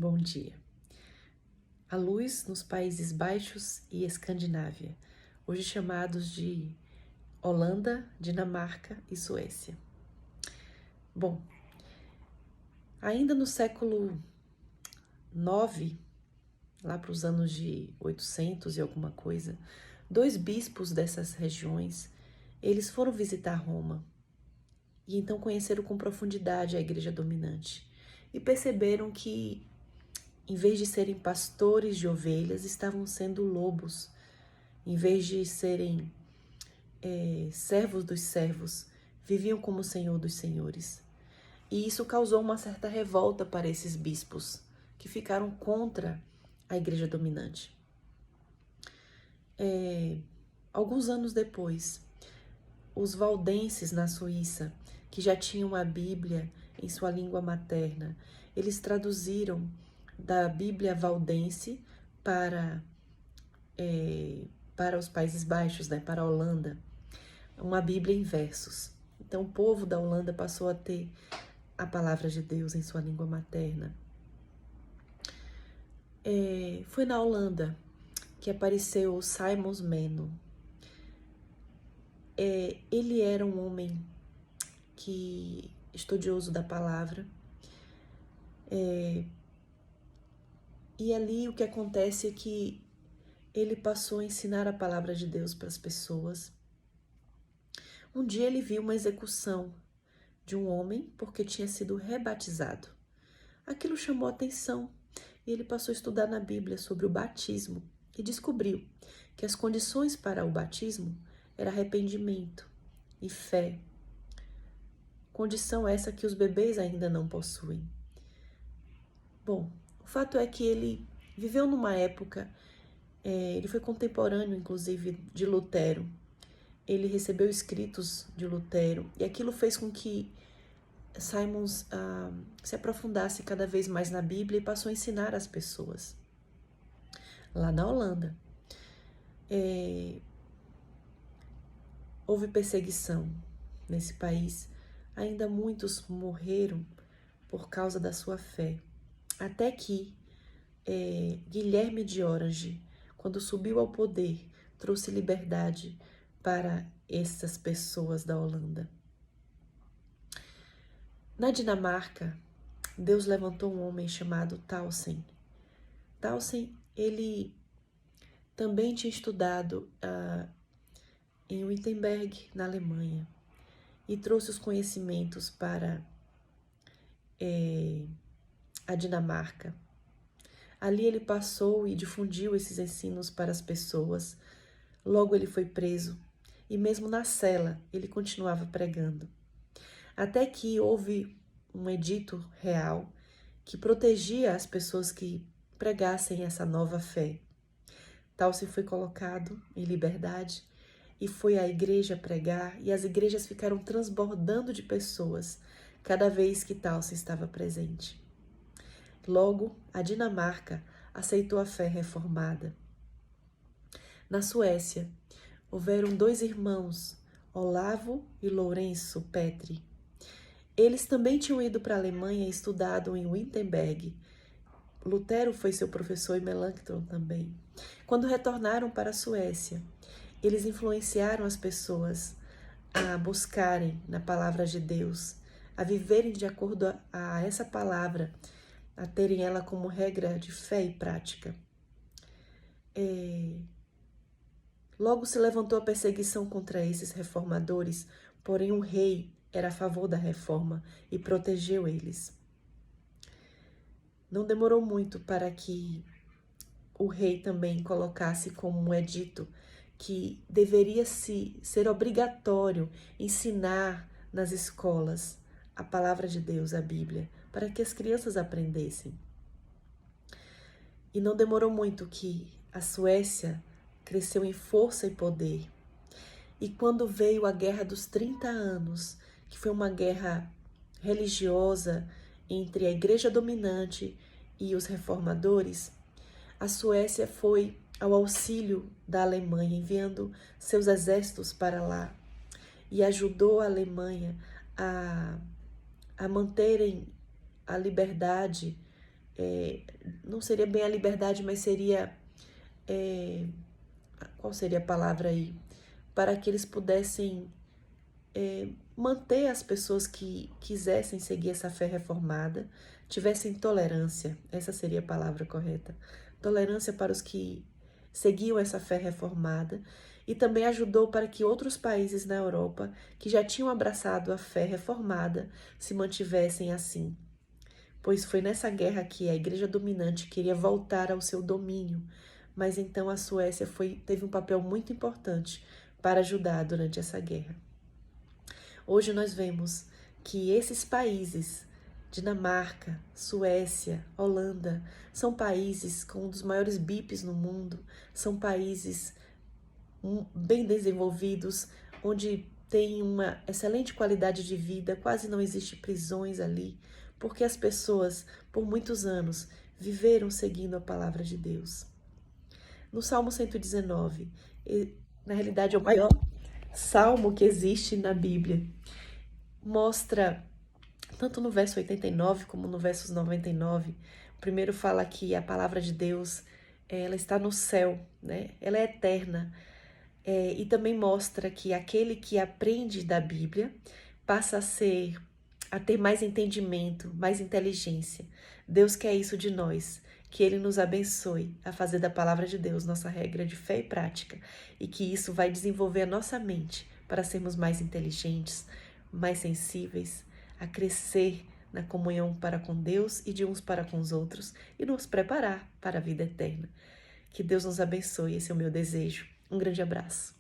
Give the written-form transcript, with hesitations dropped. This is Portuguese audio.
Bom dia. A luz nos Países Baixos e Escandinávia, hoje chamados de Holanda, Dinamarca e Suécia. Bom, ainda no século IX, lá para os anos de 800 e alguma coisa, dois bispos dessas regiões, eles foram visitar Roma e então conheceram com profundidade a igreja dominante e perceberam que, em vez de serem pastores de ovelhas, estavam sendo lobos. Em vez de serem servos dos servos, viviam como senhor dos senhores. E isso causou uma certa revolta para esses bispos, que ficaram contra a igreja dominante. Alguns anos depois, os valdenses na Suíça, que já tinham a Bíblia em sua língua materna, eles traduziram da Bíblia valdense para os Países Baixos, para a Holanda, uma Bíblia em versos. Então o povo da Holanda passou a ter a palavra de Deus em sua língua materna. Foi na Holanda que apareceu Simon Menno. Ele era um homem estudioso da palavra. E ali o que acontece é que ele passou a ensinar a palavra de Deus para as pessoas. Um dia ele viu uma execução de um homem porque tinha sido rebatizado. Aquilo chamou a atenção e ele passou a estudar na Bíblia sobre o batismo e descobriu que as condições para o batismo era arrependimento e fé. Condição essa que os bebês ainda não possuem. Bom, o fato é que ele viveu numa época, ele foi contemporâneo, inclusive, de Lutero. Ele recebeu escritos de Lutero e aquilo fez com que Simons se aprofundasse cada vez mais na Bíblia e passou a ensinar as pessoas. Lá na Holanda, houve perseguição nesse país. Ainda muitos morreram por causa da sua fé. Até que Guilherme de Orange, quando subiu ao poder, trouxe liberdade para essas pessoas da Holanda. Na Dinamarca, Deus levantou um homem chamado Tausen. Tausen, ele também tinha estudado em Wittenberg, na Alemanha, e trouxe os conhecimentos para a Dinamarca. Ali ele passou e difundiu esses ensinos para as pessoas. Logo ele foi preso e mesmo na cela ele continuava pregando. Até que houve um edito real que protegia as pessoas que pregassem essa nova fé. Tausen foi colocado em liberdade e foi à igreja pregar, e as igrejas ficaram transbordando de pessoas cada vez que Tausen estava presente. Logo, a Dinamarca aceitou a fé reformada. Na Suécia, houveram dois irmãos, Olavo e Lourenço Petri. Eles também tinham ido para a Alemanha e estudado em Wittenberg. Lutero foi seu professor e Melanchthon também. Quando retornaram para a Suécia, eles influenciaram as pessoas a buscarem na palavra de Deus, a viverem de acordo a essa palavra, a terem ela como regra de fé e prática. Logo se levantou a perseguição contra esses reformadores, porém o rei era a favor da reforma e protegeu eles. Não demorou muito para que o rei também colocasse como um edito que deveria ser obrigatório ensinar nas escolas a palavra de Deus, a Bíblia, para que as crianças aprendessem. E não demorou muito que a Suécia cresceu em força e poder. E quando veio a Guerra dos 30 Anos, que foi uma guerra religiosa entre a igreja dominante e os reformadores, a Suécia foi ao auxílio da Alemanha, enviando seus exércitos para lá e ajudou a Alemanha a manterem a liberdade não seria bem a liberdade, mas seria, qual seria a palavra aí? Para que eles pudessem manter as pessoas que quisessem seguir essa fé reformada, tivessem tolerância, essa seria a palavra correta, tolerância para os que seguiam essa fé reformada, e também ajudou para que outros países na Europa que já tinham abraçado a fé reformada se mantivessem assim. Pois foi nessa guerra que a igreja dominante queria voltar ao seu domínio, mas então a Suécia teve um papel muito importante para ajudar durante essa guerra. Hoje nós vemos que esses países, Dinamarca, Suécia, Holanda, são países com um dos maiores BIPs no mundo, são países bem desenvolvidos, onde tem uma excelente qualidade de vida, quase não existe prisões ali, porque as pessoas, por muitos anos, viveram seguindo a palavra de Deus. No Salmo 119, na realidade é o maior salmo que existe na Bíblia, mostra, tanto no verso 89 como no verso 99, o primeiro fala que a palavra de Deus, ela está no céu, né? Ela é eterna, e também mostra que aquele que aprende da Bíblia passa a ter mais entendimento, mais inteligência. Deus quer isso de nós, que Ele nos abençoe a fazer da palavra de Deus nossa regra de fé e prática, e que isso vai desenvolver a nossa mente para sermos mais inteligentes, mais sensíveis, a crescer na comunhão para com Deus e de uns para com os outros e nos preparar para a vida eterna. Que Deus nos abençoe, esse é o meu desejo. Um grande abraço.